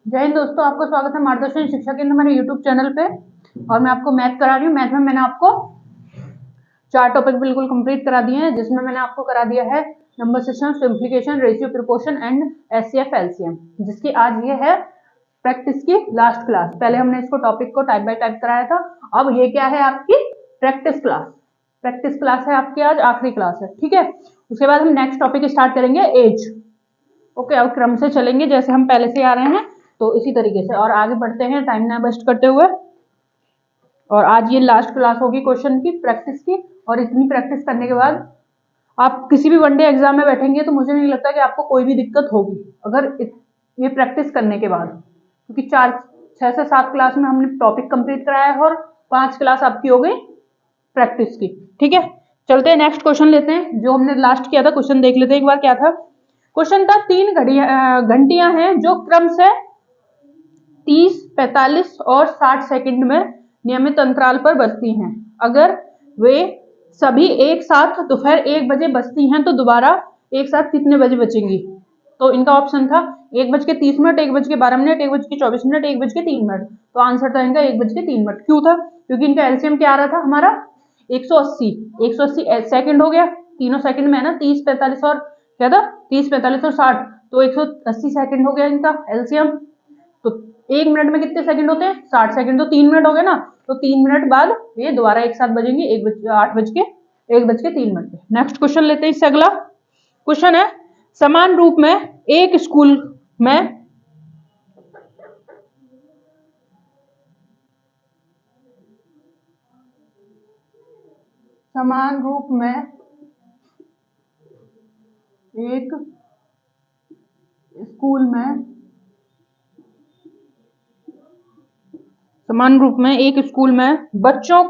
जय हिंद दोस्तों, आपको स्वागत है मार्गदर्शन शिक्षा केंद्र हमारे यूट्यूब चैनल पे। और मैं आपको मैथ करा रही हूँ। मैथ में मैंने आपको 4 टॉपिक बिल्कुल कंप्लीट करा दिए हैं, जिसमें मैंने आपको करा दिया है number system, simplification, ratio, proportion and HCF LCM, जिसकी आज ये है प्रैक्टिस की लास्ट क्लास। पहले हमने इसको टॉपिक को टाइप बाय टाइप कराया था, अब ये क्या है आपकी प्रैक्टिस क्लास। प्रैक्टिस क्लास है आपकी, आज आखिरी क्लास है, ठीक है। उसके बाद हम नेक्स्ट टॉपिक स्टार्ट करेंगे, एज। ओके, अब क्रम से चलेंगे जैसे हम पहले से आ रहे हैं, तो इसी तरीके से और आगे बढ़ते हैं टाइम ना वेस्ट करते हुए। और आज ये लास्ट क्लास होगी क्वेश्चन की, प्रैक्टिस की। और इतनी प्रैक्टिस करने के बाद आप किसी भी वनडे एग्जाम में बैठेंगे तो मुझे नहीं लगता कि आपको कोई भी दिक्कत होगी, अगर ये प्रैक्टिस करने के बाद, क्योंकि 6 से 7 क्लास में हमने टॉपिक कंप्लीट कराया है और 5 क्लास आपकी हो गई प्रैक्टिस की, ठीक है। चलते हैं नेक्स्ट क्वेश्चन लेते हैं, जो हमने लास्ट किया था। क्वेश्चन देख लेते हैं एक बार क्या था। क्वेश्चन था 3 घंटियां हैं जो क्रम से 30, 45 और 60 सेकंड में नियमित अंतराल पर बजती हैं। अगर वे सभी एक साथ दोपहर 1 बजे बजती हैं तो दोबारा एक साथ कितने बजे बचेंगी? तो इनका ऑप्शन था 1:30, 1:12, 1:24, 1:03। तो आंसर था इनका 1:03। क्यों था? क्योंकि इनका एलसीएम क्या आ रहा था हमारा 180 सेकंड हो गया, तीनों सेकंड में है ना, 30, 45 और क्या था 30, 45 और 60, तो 180 सेकंड हो गया इनका एलसीएम। तो 1 मिनट में कितने सेकंड होते हैं? 60 सेकंड, तो 3 मिनट हो गए ना। तो 3 मिनट बाद ये दोबारा एक साथ बजेंगे 1:03 पे। नेक्स्ट क्वेश्चन लेते हैं इससे अगला। क्वेश्चन है समान रूप में एक स्कूल में समान रूप में एक स्कूल में समान रूप में एक स्कूल में बच्चों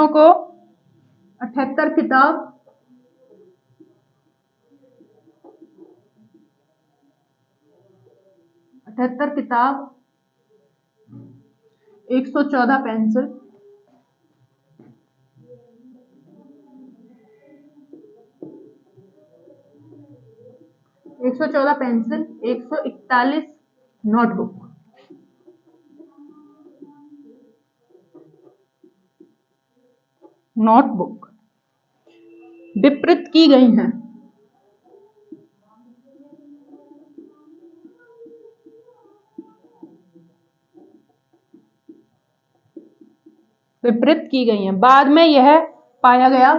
को 78 किताब 78 किताब, 114 पेंसिल, 114 पेंसिल, 141 नोटबुक वितरित की गई हैं। विपरीत की गई हैं। बाद में यह पाया गया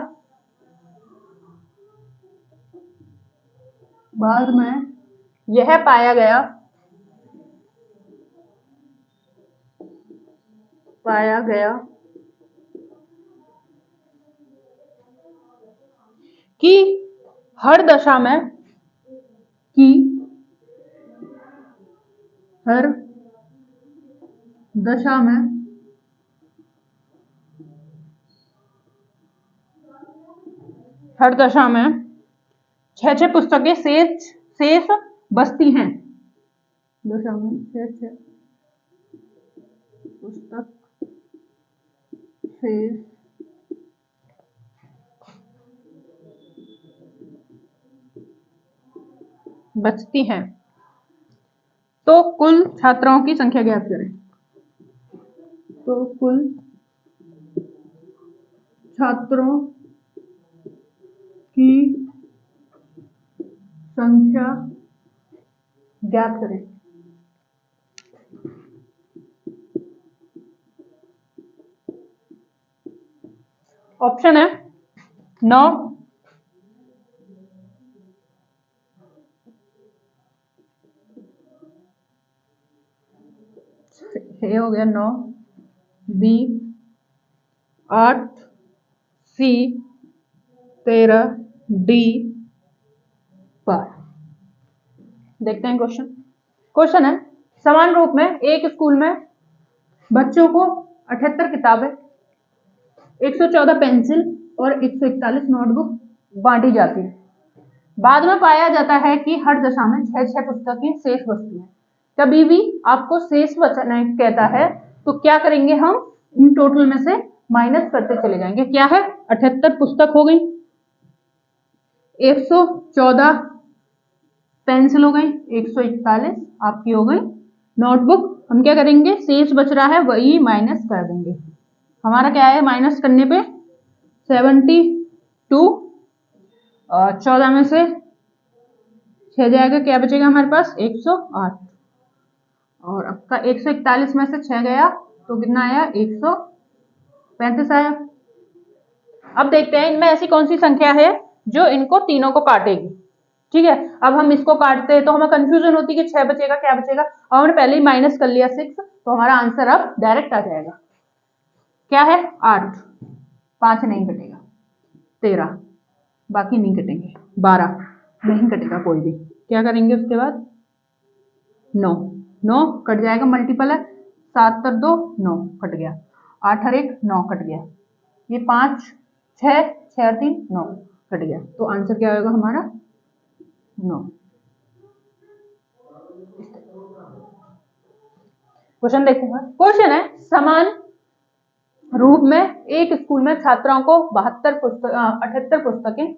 कि हर दशा में हर दशा में 6 पुस्तकें शेष बचती हैं। दशा में 6 पुस्तक शेष बचती हैं। तो कुल छात्राओं की संख्या ज्ञात करें। तो कुल छात्रों की संख्या ज्ञात करें। ऑप्शन है 9, हो गया 9, बी 8, सी 13, डी 12। देखते हैं क्वेश्चन है समान रूप में एक स्कूल में बच्चों को 78 किताबें, 114 पेंसिल और 141 नोटबुक बांटी जाती है। बाद में पाया जाता है कि हर दशा में 6 पुस्तकें शेष बचती हैं। कभी भी आपको शेष बचना कहता है तो क्या करेंगे, हम इन टोटल में से माइनस करते चले जाएंगे। क्या है, 78 पुस्तक हो गई, 114 पेंसिल हो गई 141 आपकी हो गई। नोटबुक हम क्या करेंगे, शेष बच रहा है वही माइनस कर देंगे। हमारा क्या है माइनस करने पे 72 और 14 में से 6 जाएगा, क्या बचेगा हमारे पास 108 और आपका 141 में से 6 गया तो कितना आया 135 आया। अब देखते हैं इनमें ऐसी कौन सी संख्या है जो इनको तीनों को काटेगी। ठीक है, अब हम इसको काटते हैं तो हमें कंफ्यूजन होती है कि 6 बचेगा क्या बचेगा। अब हमने पहले ही माइनस कर लिया 6 तो हमारा आंसर अब डायरेक्ट आ जाएगा। क्या है 8, 5 नहीं कटेगा, 13 बाकी नहीं कटेंगे, 12 नहीं कटेगा कोई भी। क्या करेंगे उसके बाद 9, 9 कट जाएगा, मल्टीपल है, 7 और 2 9 कट गया, 8 और 1 9 कट गया, ये 5 6 6 और 3 9 कट गया। तो आंसर क्या होगा हमारा 9। क्वेश्चन देखूंगा। क्वेश्चन है समान रूप में एक स्कूल में छात्राओं को 78 पुस्तकें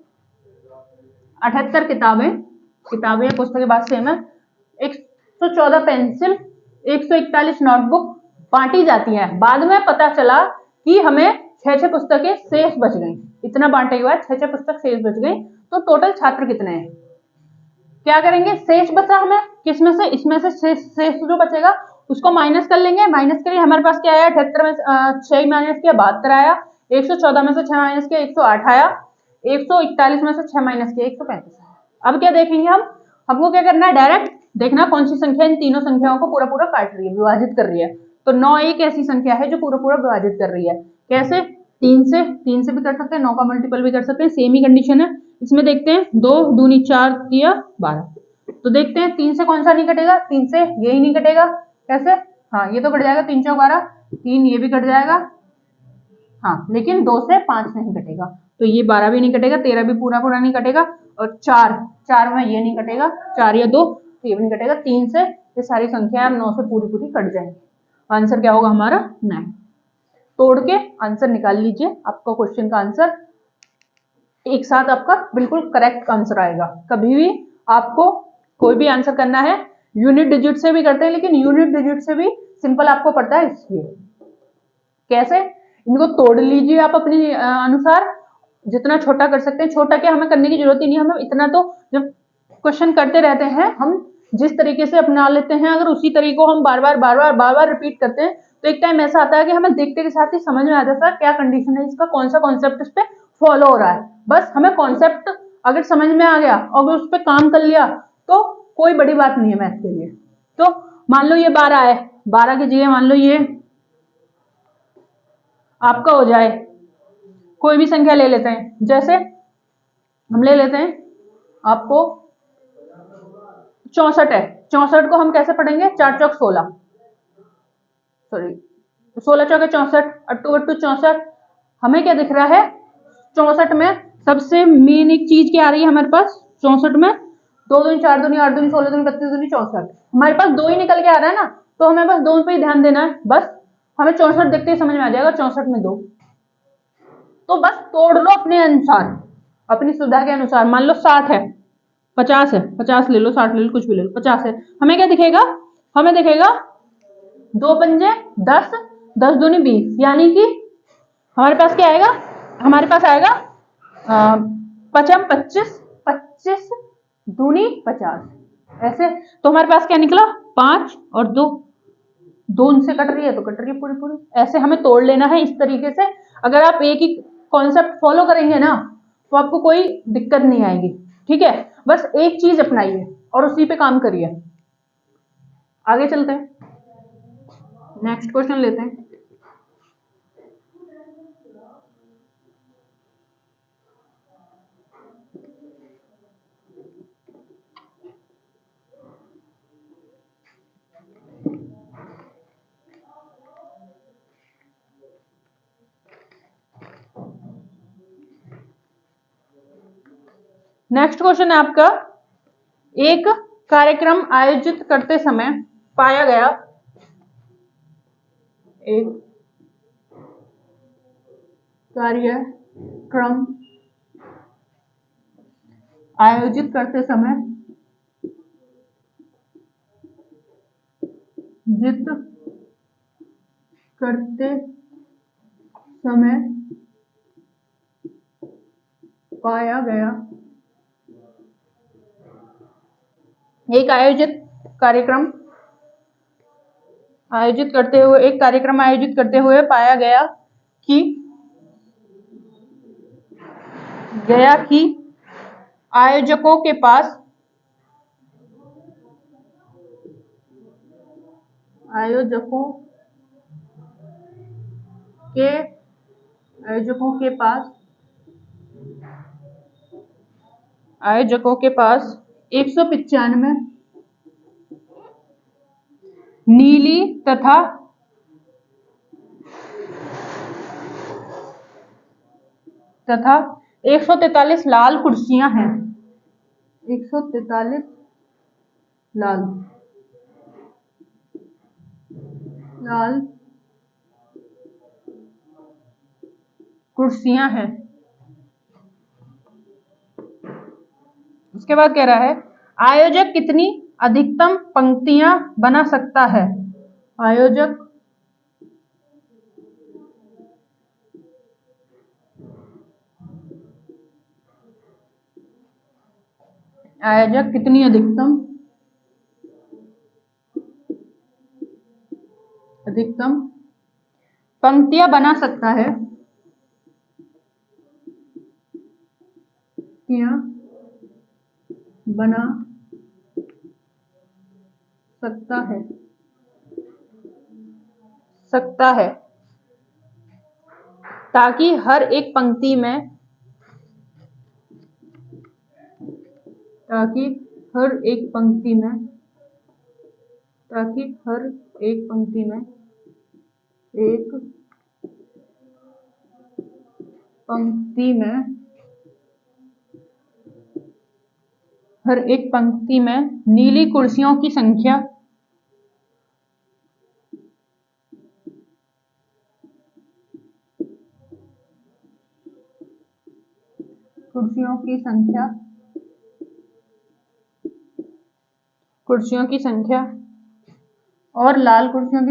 78 किताबें या पुस्तकें बात सेम है, 114 पेंसिल 141 नोटबुक बांटी जाती है। बाद में पता चला कि हमें 6 पुस्तकें शेष बच गई, इतना बांटे के बाद 6 पुस्तक शेष बच गई। तो टोटल छात्र कितने हैं, क्या करेंगे, शेष बचा हमें किसमें से, इसमें से शेष जो बचेगा उसको माइनस कर लेंगे। माइनस करिए, हमारे पास क्या आया 78 में 6 माइनस किया 72 आया, 114 में से 6 माइनस किया 108 आया, 141 में से 6 माइनस किया 135 आया। अब क्या देखेंगे हम, हमको क्या करना है डायरेक्ट देखना कौन सी संख्या इन तीनों संख्याओं को पूरा पूरा काट रही है, विभाजित कर रही है। तो 9 एक ऐसी संख्या है जो पूरा पूरा विभाजित कर रही है। कैसे, 3 से भी कर सकते हैं, 9 का मल्टीपल भी कर सकते हैं, सेम ही कंडीशन है। इसमें देखते हैं 2 दूनी 4 दिया 12, तो देखते हैं 3 से कौन सा नहीं कटेगा, 3 से ये ही नहीं कटेगा। कैसे, हाँ ये तो कट जाएगा, 3 चौक 12, 3 ये भी कट जाएगा, हाँ लेकिन 2 से 5 नहीं कटेगा, तो ये 12 भी नहीं कटेगा, 13 भी पूरा पूरा नहीं कटेगा, और 4 में ये नहीं कटेगा, 4 या 2 ये भी नहीं कटेगा। 3 से ये सारी संख्या 9 से पूरी पूरी कट जाएंगी। आंसर क्या होगा हमारा 9। तोड़ के आंसर निकाल लीजिए, आपका क्वेश्चन का आंसर एक साथ आपका बिल्कुल करेक्ट आंसर आएगा। कभी भी आपको कोई भी आंसर करना है यूनिट डिजिट से भी करते हैं, लेकिन यूनिट डिजिट से भी सिंपल आपको पड़ता है इसलिए। कैसे, इनको तोड़ लीजिए आप अपने अनुसार, जितना छोटा कर सकते हैं। छोटा क्या हमें करने की जरूरत ही नहीं, हमें इतना तो जब क्वेश्चन करते रहते हैं हम जिस तरीके से अपना लेते हैं, अगर उसी तरीके को हम बार बार रिपीट करते हैं तो एक टाइम ऐसा आता है कि हमें देखते के साथ ही समझ में आ जाता है क्या कंडीशन है इसका, कौन सा कॉन्सेप्ट इस पे फॉलो हो रहा है। बस हमें कॉन्सेप्ट अगर समझ में आ गया और उस पर काम कर लिया तो कोई बड़ी बात नहीं है मैथ के लिए। तो मान लो ये 12 है, 12 की जगह मान लो ये आपका हो जाए, कोई भी संख्या ले लेते हैं, जैसे हम ले लेते हैं आपको 64 है, 64 को हम कैसे पढ़ेंगे, 4 चौक 16, सॉरी 16 चौके 64, 8 64। हमें क्या दिख रहा है 64 में सबसे मेन एक चीज क्या आ रही है हमारे पास, 64 में 2 दूनी 4 दूनी 8 दूनी 16 दूनी 32 दूनी 64, हमारे पास 2 ही निकल के आ रहा है ना, तो हमें बस 2 पे ही ध्यान देना है। बस हमें 64 देखते ही समझ में आ जाएगा 64 में 2, तो बस तोड़ लो अपने अनुसार, अपनी सुविधा के अनुसार। मान लो 60 है, 50 है, 50 ले लो, 60 ले लो, कुछ भी ले लो, 50 है, हमें क्या दिखेगा, हमें दिखेगा 2 पंजे 10, 10 दूनी 20, यानी कि हमारे पास क्या आएगा, हमारे पास आएगा 5 25, 25 दूनी 50, ऐसे। तो हमारे पास क्या निकला 5 और 2, 2 उनसे कट रही है तो कट रही है पूरी पूरी। ऐसे हमें तोड़ लेना है इस तरीके से। अगर आप एक ही कॉन्सेप्ट फॉलो करेंगे ना तो आपको कोई दिक्कत नहीं आएगी। ठीक है, बस एक चीज अपनाइए और उसी पे काम करिए। आगे चलते हैं, नेक्स्ट क्वेश्चन लेते हैं। नेक्स्ट क्वेश्चन है आपका, एक कार्यक्रम आयोजित करते समय पाया गया, एक कार्यक्रम आयोजित करते समय आयोजित करते समय पाया गया। एक कार्यक्रम आयोजित करते हुए पाया गया कि आयोजकों के पास आयोजकों के पास 195 नीली तथा 143 लाल कुर्सियां हैं। 143 लाल कुर्सियां हैं। उसके बाद कह रहा है आयोजक कितनी अधिकतम पंक्तियां बना सकता है। आयोजक कितनी अधिकतम पंक्तियां बना सकता है। ताकि हर एक पंक्ति में नीली कुर्सियों की संख्या और लाल कुर्सियों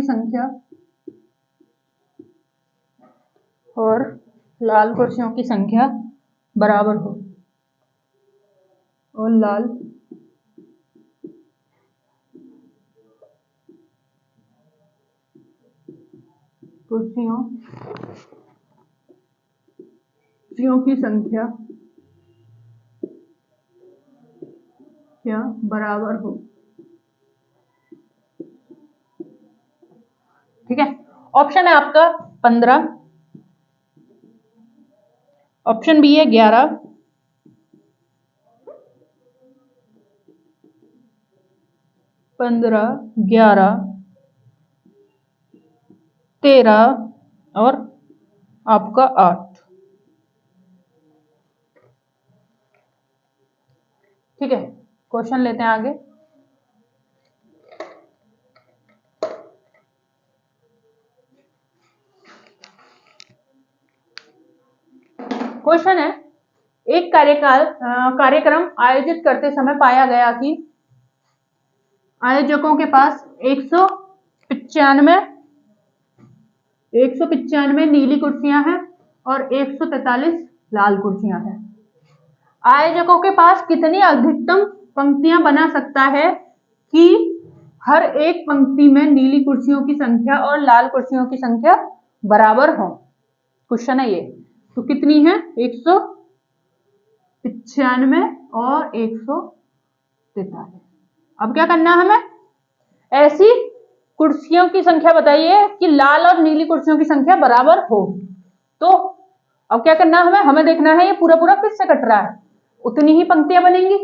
की संख्या बराबर हो। और लाल कुर्सियों की संख्या बराबर हो। ठीक है। ऑप्शन है आपका 15, ऑप्शन बी है 11, पंद्रह, 11, 13 और आपका 8। ठीक है, क्वेश्चन लेते हैं आगे। क्वेश्चन है एक कार्यक्रम आयोजित करते समय पाया गया कि आयोजकों के पास 195 नीली कुर्सियां हैं और 143 लाल कुर्सियां हैं। आयोजकों के पास कितनी अधिकतम पंक्तियां बना सकता है कि हर एक पंक्ति में नीली कुर्सियों की संख्या और लाल कुर्सियों की संख्या बराबर हो। क्वेश्चन है ये। तो कितनी है? 195 और 143। अब क्या करना है हमें? ऐसी कुर्सियों की संख्या बताइए कि लाल और नीली कुर्सियों की संख्या बराबर हो। तो अब क्या करना है हमें देखना है ये पूरा पूरा किससे कट रहा है, उतनी ही पंक्तियां बनेंगी।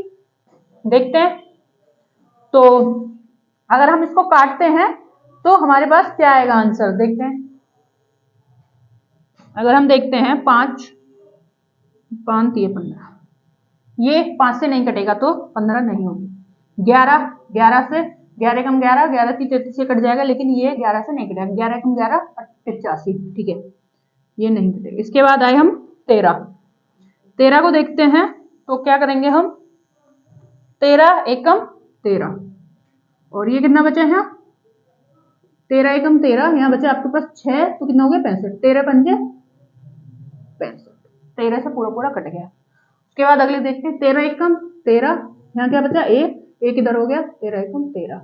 देखते हैं। तो अगर हम इसको काटते हैं तो हमारे पास क्या आएगा आंसर, देखते हैं। अगर हम देखते हैं 5 5 ये 15, ये 5 से नहीं कटेगा तो 15 नहीं होगी। 11 से 11 कम 11, 11 की 33 से कट जाएगा, लेकिन ये 11 से नहीं कटेगा। 11 कम 11 85। ठीक है, ये नहीं कटेगा। इसके बाद आए हम 13 को देखते हैं तो क्या करेंगे हम, 13 एकम 13 और ये कितना बचे हैं 13 एकम 13, यहाँ बचे आपके पास 6, तो कितना हो गया 65, 13 पंजे 65, 13 से पूरा पूरा कट गया। उसके बाद अगले देखते हैं 13 एकम 13, यहाँ क्या बचा एक इधर हो गया, 13 एकम 13,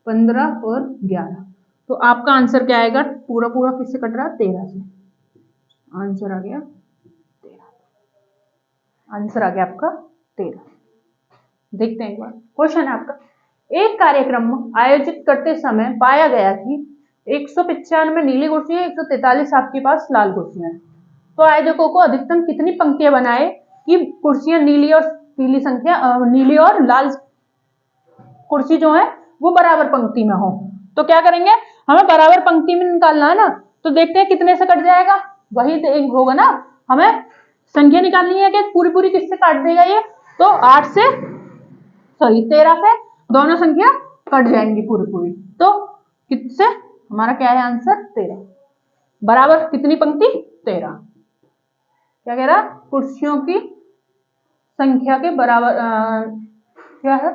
15 और 11, तो आपका आंसर क्या आएगा, पूरा पूरा किससे कट रहा है 13 से, आंसर आ गया 13, आंसर आ गया आपका 13। देखते हैं एक बार क्वेश्चन है आपका, एक कार्यक्रम आयोजित करते समय पाया गया कि 195 नीली कुर्सी है, 143 आपके पास लाल कुर्सियां हैं, तो आयोजकों को अधिकतम कितनी पंक्तियां बनाए कि कुर्सियां नीली और पीली संख्या नीली और लाल कुर्सी जो है वो बराबर पंक्ति में हो। तो क्या करेंगे, हमें बराबर पंक्ति में निकालना है ना, तो देखते हैं कितने से कट जाएगा, वही होगा ना, हमें संख्या निकालनी है कि पूरी पूरी किससे काट देगा ये, तो 8 से 13 से दोनों संख्या कट जाएंगी पूरी पूरी, तो किससे, हमारा क्या है आंसर 13, बराबर कितनी पंक्ति 13, क्या कह रहा, कुर्सियों की संख्या के बराबर क्या है,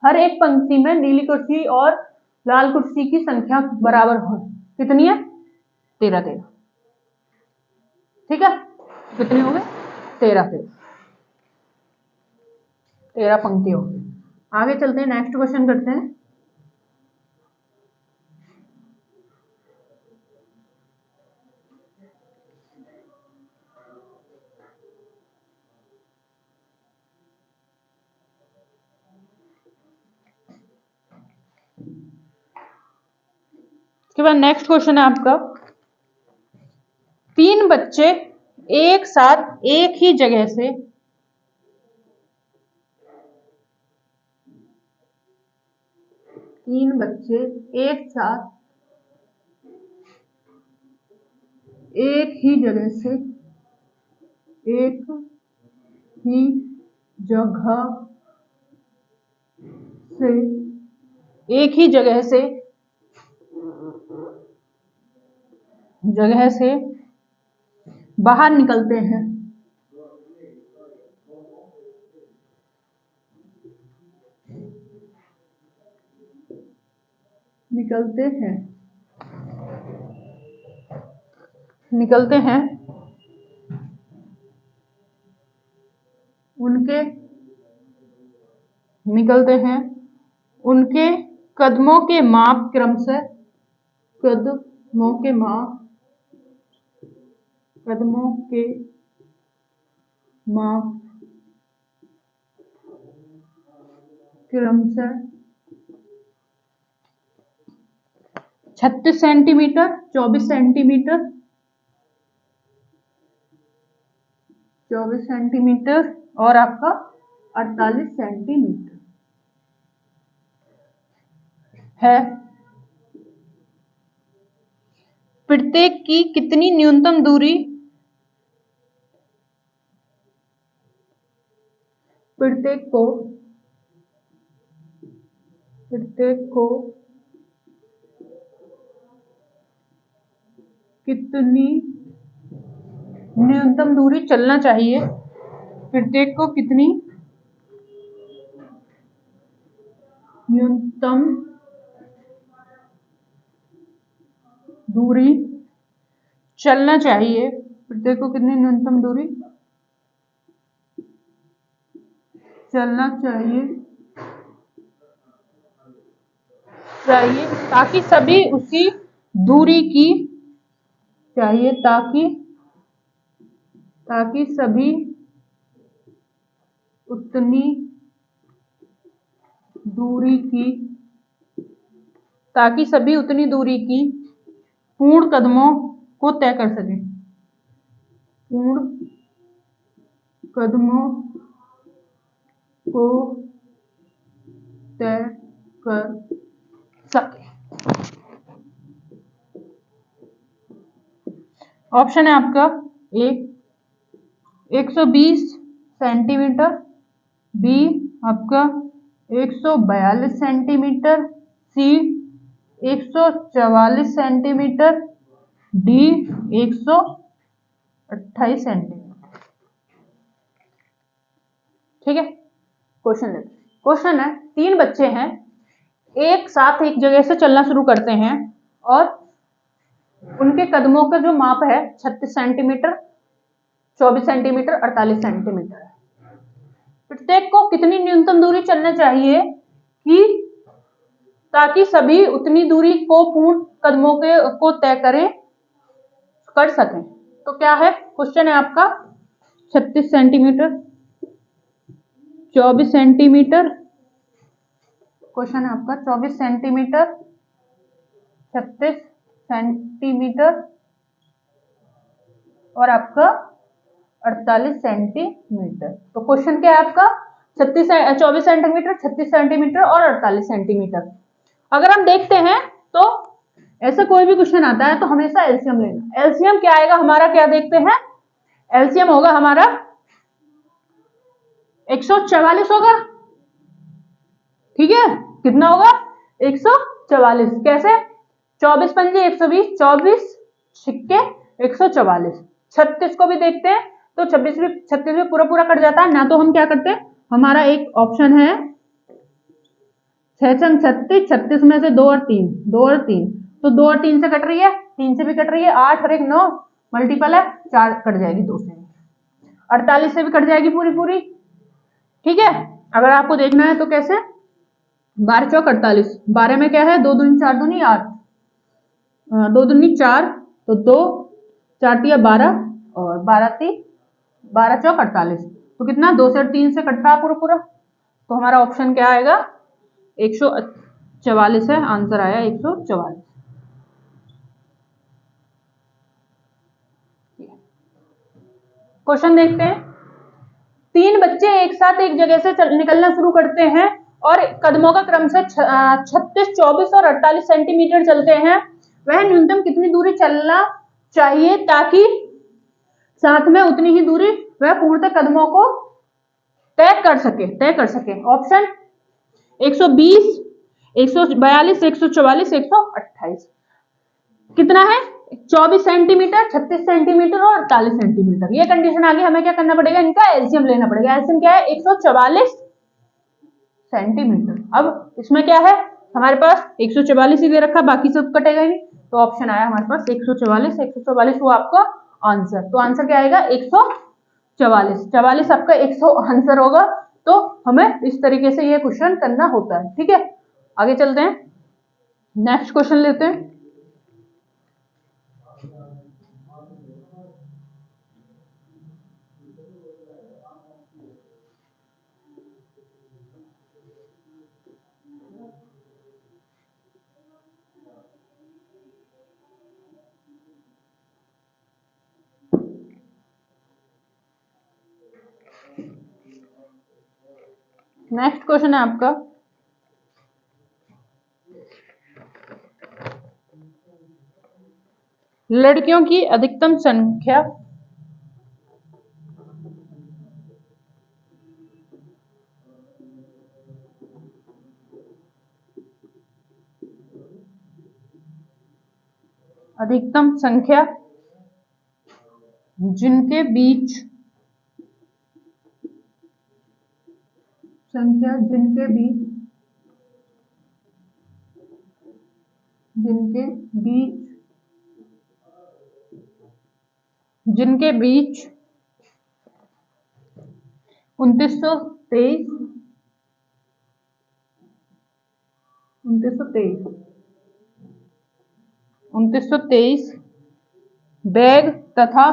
हर एक पंक्ति में नीली कुर्सी और लाल कुर्सी की संख्या बराबर हो, कितनी है 13 13, ठीक है, कितनी हो गई 13 13 पंक्ति हो गई। आगे चलते हैं, नेक्स्ट क्वेश्चन करते हैं। उसके बाद नेक्स्ट क्वेश्चन है आपका, 3 बच्चे एक साथ एक ही जगह से तीन बच्चे एक साथ एक ही जगह से एक ही जगह से बाहर निकलते हैं, उनके कदमों के माप क्रमशः कदमों के माप क्रमशः 36 सेंटीमीटर, 24 सेंटीमीटर और आपका 48 सेंटीमीटर है। प्रत्येक की कितनी न्यूनतम दूरी प्रत्येक को कितनी न्यूनतम दूरी चलना चाहिए, प्रत्येक को कितनी न्यूनतम दूरी चलना चाहिए, प्रत्येक को कितनी न्यूनतम दूरी चलना चाहिए ताकि सभी उसी दूरी की ताकि सभी उतनी दूरी की पूर्ण कदमों को तय कर सके, ऑप्शन है आपका 120 सेंटीमीटर, बी आपका 142 सेंटीमीटर, सी 144 सेंटीमीटर, डी 128 सेंटीमीटर, ठीक है। क्वेश्चन है 3 बच्चे हैं, एक साथ एक जगह से चलना शुरू करते हैं और उनके कदमों का जो माप है 36 सेंटीमीटर, 24 सेंटीमीटर, 48 सेंटीमीटर। प्रत्येक को कितनी न्यूनतम दूरी चलना चाहिए कि ताकि सभी उतनी दूरी को पूर्ण कदमों को तय कर सकें। तो क्या है क्वेश्चन है आपका, 36 सेंटीमीटर, 24 सेंटीमीटर, क्वेश्चन है आपका 24 सेंटीमीटर, 36 सेंटीमीटर और आपका 48 सेंटीमीटर। तो क्वेश्चन क्या है आपका 24 सेंटीमीटर, 36 सेंटीमीटर और 48 सेंटीमीटर। अगर हम देखते हैं तो ऐसा कोई भी क्वेश्चन आता है तो हमेशा एलसीएम लेना। एलसीएम क्या आएगा हमारा, क्या देखते हैं, एलसीएम होगा हमारा 144 होगा, ठीक है, कितना होगा 144। कैसे, 24 पंजे 120, 24 छिक्के 144। 36 को भी देखते हैं तो 36 भी पूरा पूरा कट जाता है ना, तो हम क्या करते हैं, हमारा एक ऑप्शन है 6 छंग 36, 36 में से 2 और 3, 2 और 3, तो 2 और 3 से कट रही है, 3 से भी कट रही है, 8 और 1 9, मल्टीपल है 4 कट जाएगी 2 से, 48 से भी कट जाएगी पूरी पूरी, ठीक है। अगर आपको देखना है तो कैसे, 12 चौक 48, 12 में क्या है 2 दूनी 4 दूनी 8, 2 दूनी 4, तो 2 4 तिया 12 और 12 चौक 48, तो कितना 2 से 3 से कट रहा पूरा पूरा, तो हमारा ऑप्शन क्या आएगा 144 है, आंसर आया 144। क्वेश्चन देखते हैं, 3 बच्चे एक साथ एक जगह से निकलना शुरू करते हैं और कदमों का क्रम से 36, 24 और 48 सेंटीमीटर चलते हैं। वह न्यूनतम कितनी दूरी चलना चाहिए ताकि साथ में उतनी ही दूरी वह पूर्णतः कदमों को तय कर सके। ऑप्शन 120, 142, 144, 128। कितना है 24 सेंटीमीटर, 36 सेंटीमीटर और 48 सेंटीमीटर। ये कंडीशन आगे हमें क्या करना पड़ेगा, इनका एलसीएम लेना पड़ेगा। एलसीएम क्या है 144 सेंटीमीटर। अब इसमें क्या है हमारे पास 144 ही दे रखा, बाकी सब कटेगा ही नहीं, तो ऑप्शन आया हमारे पास 144। 144 वो आपका आंसर, तो आंसर क्या आएगा 144। 44 आपका 100 आंसर होगा। तो हमें इस तरीके से ये क्वेश्चन करना होता है, ठीक है। आगे चलते हैं, नेक्स्ट क्वेश्चन लेते हैं। नेक्स्ट क्वेश्चन है आपका, लड़कियों की अधिकतम संख्या जिनके बीच जिनके बीच 2923 बैग तथा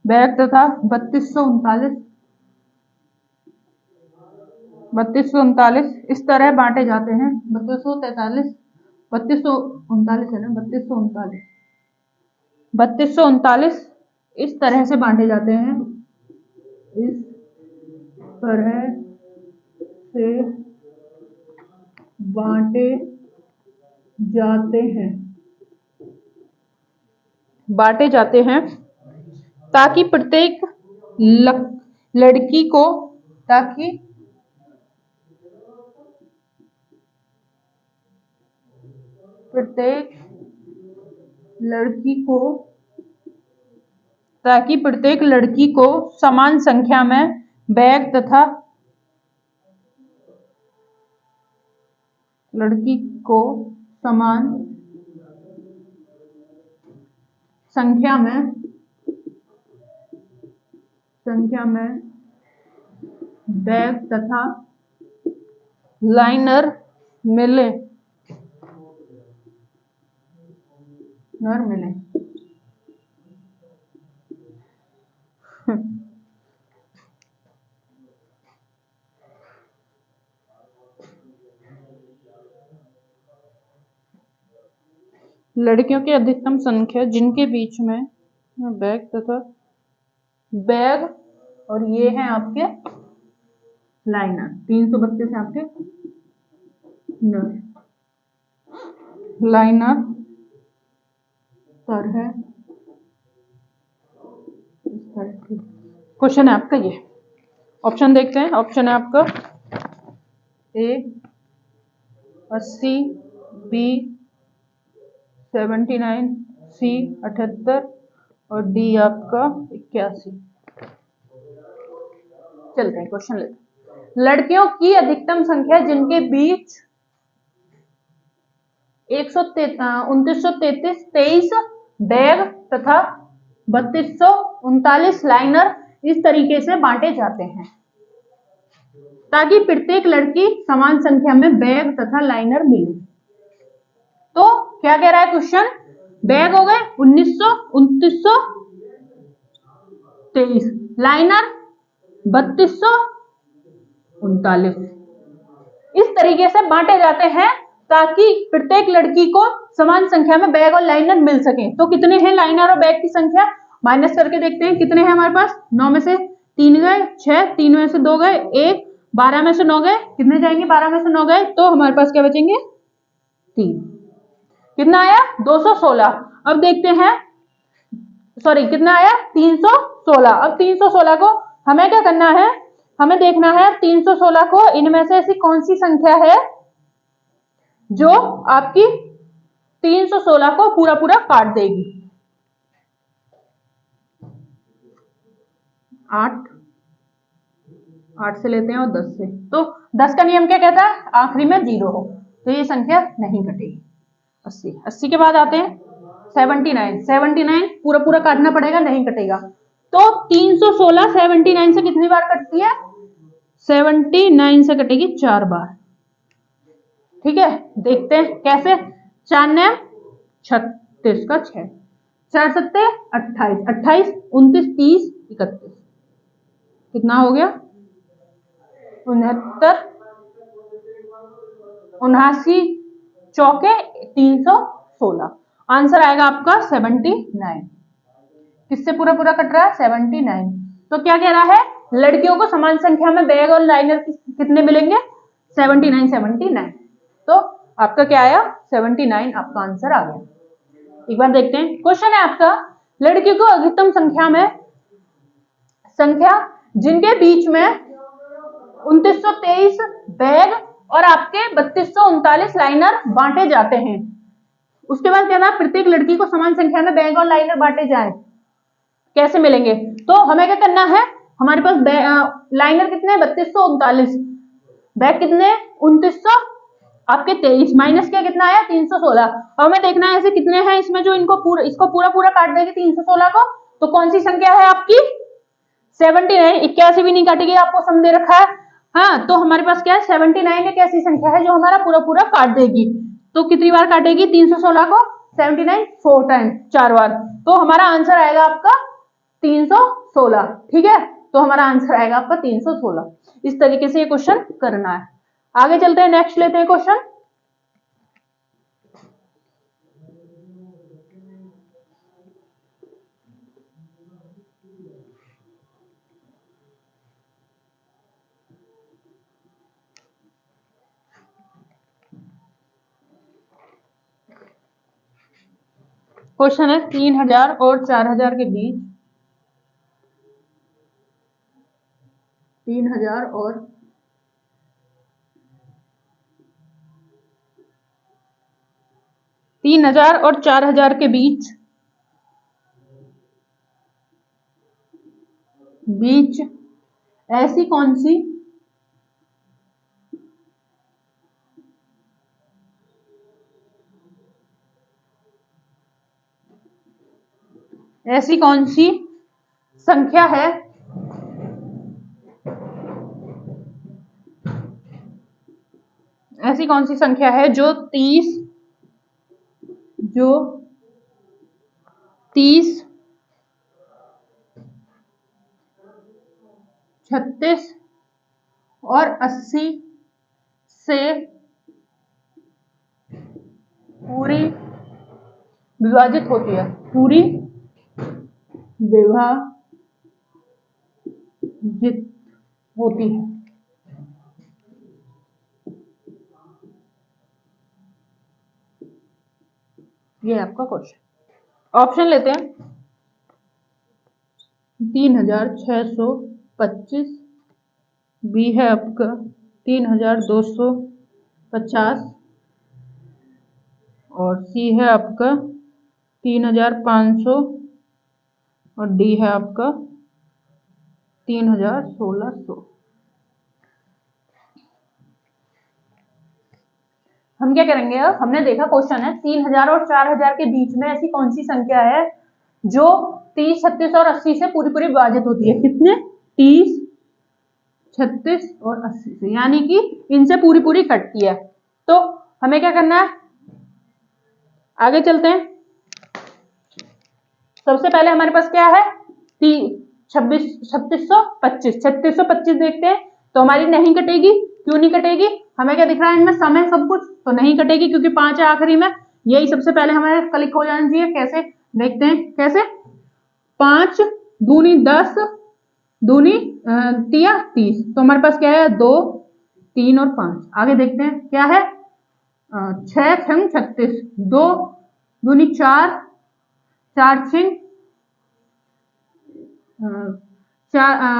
3239 इस तरह बांटे जाते हैं। 3243, 3239 है ना, 3239 इस तरह से बांटे जाते हैं, इस तरह से बांटे जाते हैं ताकि प्रत्येक लड़की को समान संख्या में बैग तथा लड़की को समान संख्या में बैग तथा लाइनर मिले लड़कियों की अधिकतम संख्या जिनके बीच में बैग और ये हैं आपके लाइनर। 332 है आपके लाइनर पर है। क्वेश्चन है आपका ये। ऑप्शन देखते हैं। ऑप्शन है आपका ए 80, बी 79, सी 78 और डी आपका 81। चलते हैं क्वेश्चन लेते हैं। लड़कियों की अधिकतम संख्या जिनके बीच 2933 बैग तथा 3239 लाइनर इस तरीके से बांटे जाते हैं ताकि प्रत्येक लड़की समान संख्या में बैग तथा लाइनर मिले। तो क्या कह रहा है क्वेश्चन? बैग हो गए 2923, लाइनर 3239 इस तरीके से बांटे जाते हैं ताकि प्रत्येक लड़की को समान संख्या में बैग और लाइनर मिल सके। तो कितने हैं लाइनर और बैग की संख्या? माइनस करके देखते हैं कितने हैं हमारे पास। 9 में से 3 गए, 6, 3 में से 2 गए, 1, 12 में से 9 गए, कितने जाएंगे? 12 में से 9 गए तो हमारे पास क्या बचेंगे? 3। कितना आया? 216। अब देखते हैं, सॉरी कितना आया? 316। अब 316 को हमें क्या करना है? हमें देखना है 316 को इनमें से ऐसी कौन सी संख्या है जो आपकी 316 को पूरा पूरा काट देगी। 8 से लेते हैं और 10 से। तो 10 का नियम क्या कहता है? आखिरी में 0 हो, तो ये संख्या नहीं कटेगी। 80 के बाद आते हैं 79 पूरा पूरा काटना पड़ेगा, नहीं कटेगा। तो 316 79 से कितनी बार कटती है? 79 से कटेगी 4 बार। ठीक है, देखते हैं कैसे। 4 ने 36 का 6, 4 सत्ते 28, 28 29 30 31, कितना हो गया? 69, 79 चौके 316। आंसर आएगा आपका 79। किससे पूरा पूरा कट रहा है? 79। तो क्या कह रहा है? लड़कियों को समान संख्या में बैग और लाइनर कितने मिलेंगे? 79। तो आपका क्या आया? 79 आपका आंसर आ गया। एक बार देखते हैं क्वेश्चन है आपका। लड़कियों को अधिकतम संख्या जिनके बीच में 2923 बैग और आपके 3239 लाइनर बांटे जाते हैं। उसके बाद क्या था? प्रत्येक लड़की को समान संख्या में बैग और लाइनर बांटे जाए, कैसे मिलेंगे? तो हमें क्या करना है? हमारे पास लाइनर कितने? 3239, बैग कितने? 2900 आपके 23, माइनस क्या कितना आया? 316। अब हमें देखना है ऐसे कितने हैं इसमें जो इसको पूरा पूरा काट देगी 316 को। तो कौन सी संख्या है आपकी? 79। 81 भी नहीं काटेगी, आपको सम दे रखा है। हाँ, तो हमारे पास क्या है? 79 एक ऐसी संख्या है जो हमारा पूरा पूरा काट देगी। तो कितनी बार काटेगी 316 को? 79 4 टाइम, 4 बार। तो हमारा आंसर आएगा आपका 316। ठीक है, तो हमारा आंसर आएगा आपका 316। इस तरीके से ये क्वेश्चन करना है। आगे चलते हैं, नेक्स्ट लेते हैं क्वेश्चन। क्वेश्चन है 3000 और 4000 के बीच 3000 और 4000 के बीच ऐसी कौन सी ऐसी कौन सी संख्या है ऐसी कौन सी संख्या है जो 30 36 और 80 से पूरी विभाजित होती है, पूरी विभाजित होती है। ये आपका क्वेश्चन। ऑप्शन लेते हैं। 3625, बी है आपका 3250 और सी है आपका 3500 और डी है आपका 3600। हम क्या करेंगे, अब हमने देखा क्वेश्चन है 3000 और 4000 के बीच में ऐसी कौन सी संख्या है जो 30, 36 और 80 से पूरी पूरी विभाजित होती है। कितने? 30, 36 और 80 से, यानी कि इनसे पूरी पूरी कटती है। तो हमें क्या करना है, आगे चलते हैं। सबसे पहले हमारे पास क्या है, 3625 देखते हैं। तो हमारी नहीं कटेगी। क्यों नहीं कटेगी? हमें क्या दिख रहा है इनमें, समय सब कुछ, तो नहीं कटेगी क्योंकि 5 है आखिरी में। यही सबसे पहले हमारे क्लिक हो जाना चाहिए। कैसे देखते हैं, कैसे? 5 दूनी 10 दूनी 30, तो हमारे पास क्या है 2, 3 और 5। आगे देखते हैं क्या है, 6 छंग 36, 2 दूनी 4, 4 छिंग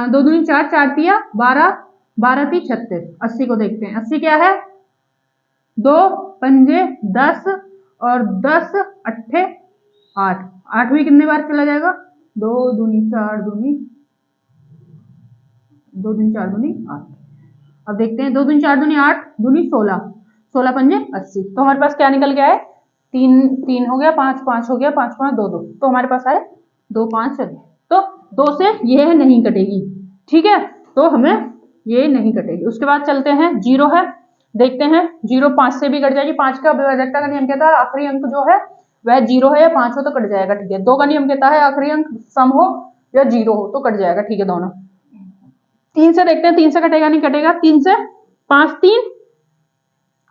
2 दूनी 4, 4 तिया 12, 12 ती 36। 80 को देखते हैं। 80 क्या है, 2 पंजे 10 और 10 अट्ठे 8। 8 भी कितने बार चला जाएगा, 2 दूनी 4 दूनी 2 दूनी 4 दूनी 8। अब देखते हैं 2 दूनी 4 दूनी 8 दूनी 16, 16 पंजे 80। तो हमारे पास क्या निकल गया है, 3 3 हो गया, 5 5 हो गया, 5 5 2 2, तो हमारे पास आए 2 5 चले। तो 2 से ये नहीं कटेगी, ठीक है, तो हमें ये नहीं कटेगी। उसके बाद चलते हैं, 0 है, देखते हैं 0 5 से भी कट जाएगी। 5 का विभाजकता का नियम कहता है आखिरी अंक जो है वह 0 है या 5 हो तो कट जाएगा, ठीक है। 2 का नियम कहता है आखिरी अंक सम हो या 0 हो तो कट जाएगा, ठीक है दोनों। 3 से देखते हैं, 3 से कटेगा नहीं कटेगा। 3 से 5 3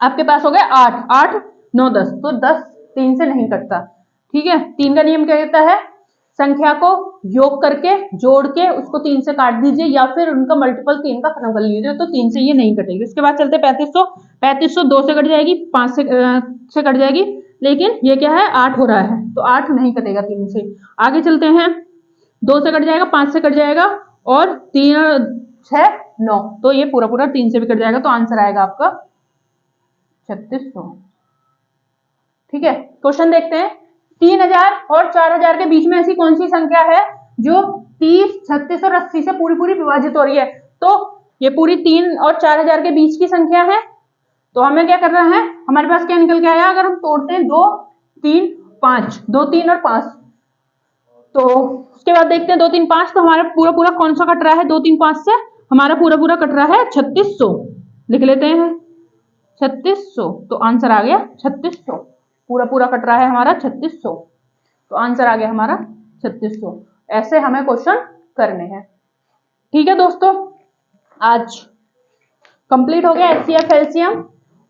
आपके पास हो गया 8, 8 9 10, तो 10 3 से नहीं कटता, ठीक है। 3 का नियम क्या कहता है, संख्या को योग करके जोड़ के उसको 3 से काट दीजिए या फिर उनका मल्टीपल 3 का खत्म कर लीजिए, तो 3 से ये नहीं कटेगी। उसके बाद चलते 3500, 3500 2 से कट जाएगी, 5 से कट जाएगी, लेकिन ये क्या है 8 हो रहा है, तो 8 नहीं कटेगा 3 से। आगे चलते हैं, 2 से कट जाएगा, 5 से कट जाएगा और 3 6 9, तो ये पूरा पूरा 3 से भी कट जाएगा, तो आंसर आएगा आपका 3600, ठीक है। क्वेश्चन देखते हैं, 3000 और 4000 के बीच में ऐसी कौन सी संख्या है जो 30, 36 और 80 से पूरी पूरी विभाजित हो रही है। तो ये पूरी 3 और 4000 के बीच की संख्या है, तो हमें क्या करना है, हमारे पास क्या निकल के आया, अगर हम तोड़ते हैं 2 3 5, 2 3 और 5, तो उसके बाद देखते हैं 2 3 5, तो हमारा पूरा पूरा कौन सा कट रहा है, 2 3 5 से हमारा पूरा पूरा कट रहा है 3600, लिख लेते हैं 3600, तो आंसर आ गया 3600, पूरा पूरा कट रहा है हमारा 3600, तो आंसर आ गया हमारा 3600। ऐसे हमें क्वेश्चन करने हैं, ठीक है दोस्तों। आज कंप्लीट हो गया HCF एलसीएम,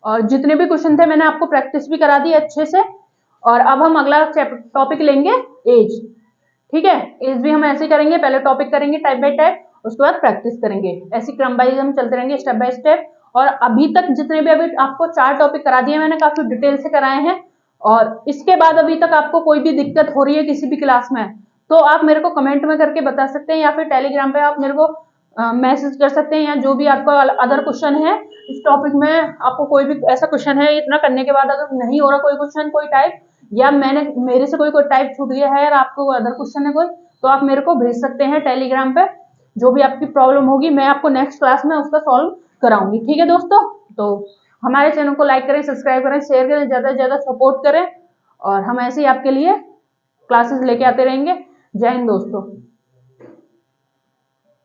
और जितने भी क्वेश्चन थे मैंने आपको प्रैक्टिस भी करा दी अच्छे से। और अब हम अगला टॉपिक लेंगे एज, ठीक है। एज भी हम ऐसे करेंगे, पहले टॉपिक करेंगे टाइप बाय टाइप, उसके बाद प्रैक्टिस करेंगे, ऐसी क्रम वाइज हम चलते रहेंगे स्टेप बाय स्टेप। और अभी तक जितने भी अभी आपको 4 टॉपिक करा दिए मैंने, काफी डिटेल से कराए हैं। और इसके बाद अभी तक आपको कोई भी दिक्कत हो रही है किसी भी क्लास में, तो आप मेरे को कमेंट में करके बता सकते हैं, या फिर टेलीग्राम पे आप मेरे को मैसेज कर सकते हैं, या जो भी आपका अदर क्वेश्चन है इस टॉपिक में, आपको कोई भी ऐसा क्वेश्चन है, इतना करने के बाद अगर नहीं हो रहा कोई क्वेश्चन, कोई टाइप, या मेरे से कोई टाइप छूट गया है और आपको अदर क्वेश्चन है कोई, तो आप मेरे को भेज सकते हैं टेलीग्राम पे। जो भी आपकी प्रॉब्लम होगी मैं आपको नेक्स्ट क्लास में उसका सॉल्व कराऊंगी। ठीक है दोस्तों, तो हमारे चैनल को लाइक करें, सब्सक्राइब करें, शेयर करें, ज्यादा से ज्यादा सपोर्ट करें और हम ऐसे ही आपके लिए क्लासेस लेके आते रहेंगे। जय हिंद दोस्तों।